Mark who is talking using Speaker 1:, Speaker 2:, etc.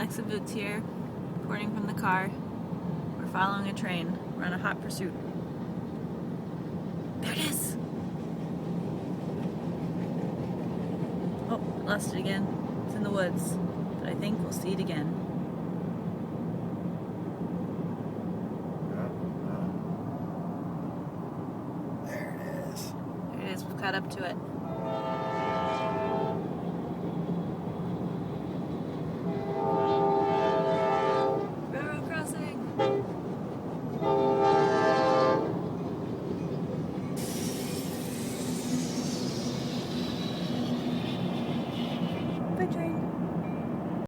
Speaker 1: Alexa Boots here, reporting from the car. We're following a train. We're on a hot pursuit. There it is! Oh, lost it again. It's in the woods, but I think we'll see it again.
Speaker 2: There it is.
Speaker 1: There it is, we've caught up to it.